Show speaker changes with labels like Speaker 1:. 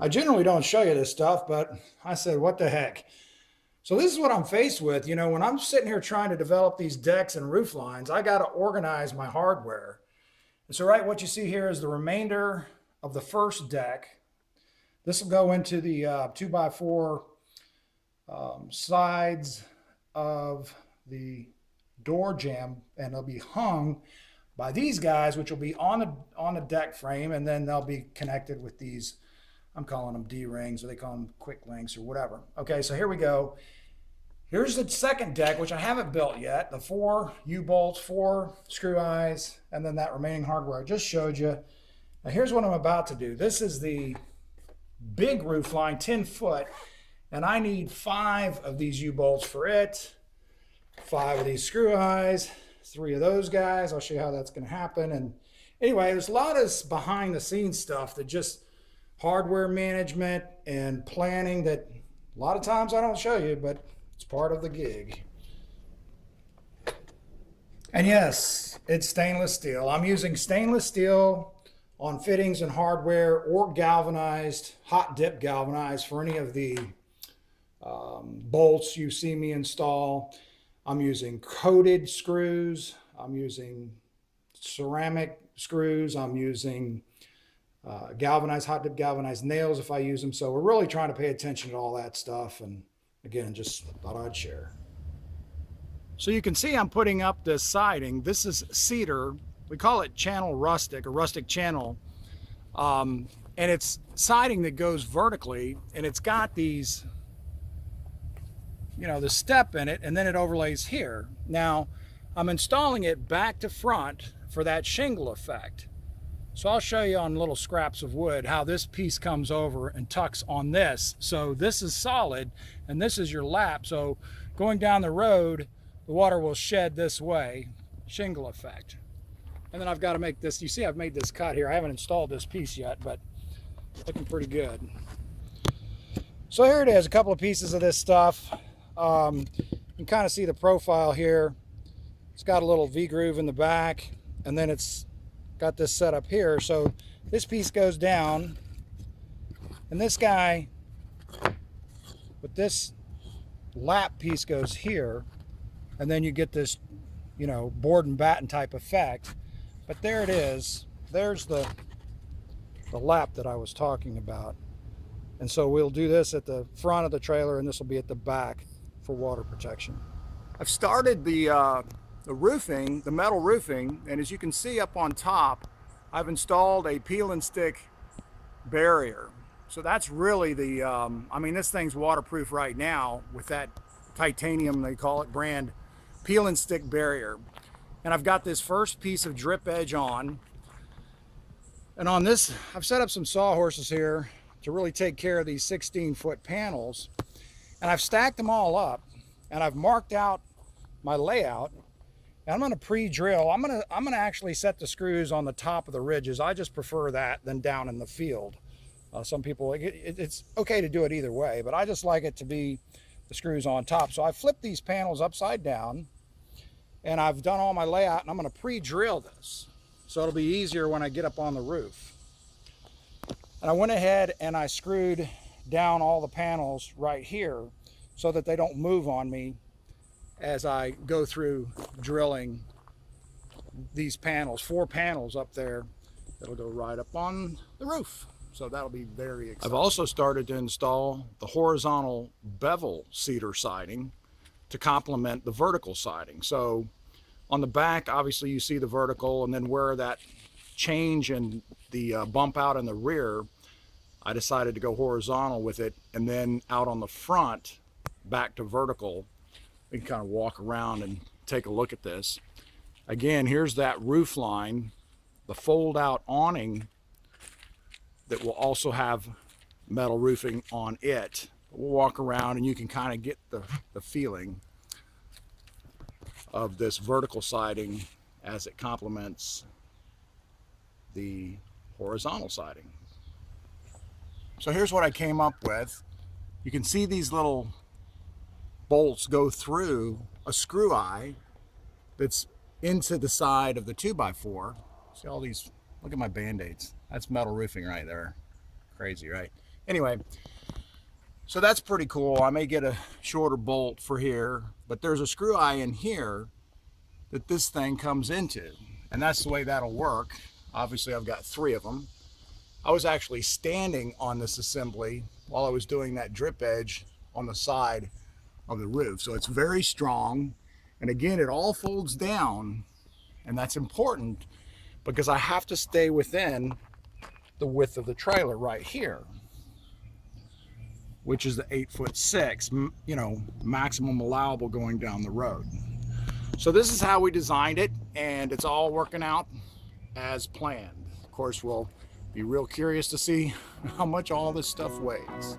Speaker 1: I generally don't show you this stuff, but I said, what the heck? So this is what I'm faced with. You know, when I'm sitting here trying to develop these decks and roof lines, I got to organize my hardware. And so, right, what you see here is the remainder of the first deck. This will go into the 2x4 sides of the door jamb, and they'll be hung by these guys, which will be on the deck frame, and then they'll be connected with these. I'm calling them D rings, or they call them quick links, or whatever. Okay, so here we go. Here's the second deck, which I haven't built yet. The 4 U-bolts, 4 screw eyes, and then that remaining hardware I just showed you. Now here's what I'm about to do. This is the big roof line, 10 foot, and I need 5 of these U-bolts for it, 5 of these screw eyes, 3 of those guys. I'll show you how that's going to happen. And anyway, there's a lot of behind the scenes stuff that just hardware management and planning that a lot of times I don't show you, but it's part of the gig. And yes, it's stainless steel. I'm using stainless steel on fittings and hardware, or galvanized, hot dip galvanized for any of the bolts you see me install. I'm using coated screws. I'm using ceramic screws. I'm using galvanized, hot dip galvanized nails if I use them. So we're really trying to pay attention to all that stuff. And again, just thought I'd share. So you can see I'm putting up this siding. This is cedar. We call it channel rustic, or rustic channel. And it's siding that goes vertically, and it's got these, you know, the step in it, and then it overlays here. Now, I'm installing it back to front for that shingle effect. So I'll show you on little scraps of wood how this piece comes over and tucks on this. So this is solid, and this is your lap. So going down the road, the water will shed this way, shingle effect. And then I've got to make this, you see I've made this cut here. I haven't installed this piece yet, but looking pretty good. So here it is, a couple of pieces of this stuff. You can kind of see the profile here. It's got a little V-groove in the back, and then it's got this set up here. So this piece goes down, and this guy with this lap piece goes here, and then you get this, you know, board and batten type effect. But there it is. There's the lap that I was talking about. And so we'll do this at the front of the trailer, and this will be at the back for water protection. I've started the roofing, the metal roofing, and as you can see up on top, I've installed a peel and stick barrier. So that's really the, I mean, this thing's waterproof right now with that titanium, they call it, brand peel and stick barrier. And I've got this first piece of drip edge on. And on this, I've set up some sawhorses here to really take care of these 16-foot panels. And I've stacked them all up, and I've marked out my layout. And I'm going to pre-drill. I'm going to actually set the screws on the top of the ridges. I just prefer that than down in the field. Some people, it's okay to do it either way, but I just like it to be the screws on top. So I flipped these panels upside down, and I've done all my layout, and I'm going to pre-drill this so it'll be easier when I get up on the roof. And I went ahead and I screwed down all the panels right here so that they don't move on me as I go through drilling these panels, 4 panels up there that'll go right up on the roof. So that'll be very exciting. I've also started to install the horizontal bevel cedar siding to complement the vertical siding. So on the back, obviously you see the vertical, and then where that change in the bump out in the rear, I decided to go horizontal with it, and then out on the front, back to vertical. We can kind of walk around and take a look at this. Again, here's that roof line, the fold out awning that will also have metal roofing on it. We'll walk around and you can kind of get the feeling of this vertical siding as it complements the horizontal siding. So here's what I came up with. You can see these little bolts go through a screw eye that's into the side of the 2x4. See all these, look at my band-aids. That's metal roofing right there. Crazy, right? Anyway, so that's pretty cool. I may get a shorter bolt for here, but there's a screw eye in here that this thing comes into, and that's the way that'll work. Obviously, I've got 3 of them. I was actually standing on this assembly while I was doing that drip edge on the side of the roof. So it's very strong. And again, it all folds down, and that's important because I have to stay within the width of the trailer right here, which is the 8'6", you know, maximum allowable going down the road. So this is how we designed it, and it's all working out as planned. Of course, we'll be real curious to see how much all this stuff weighs.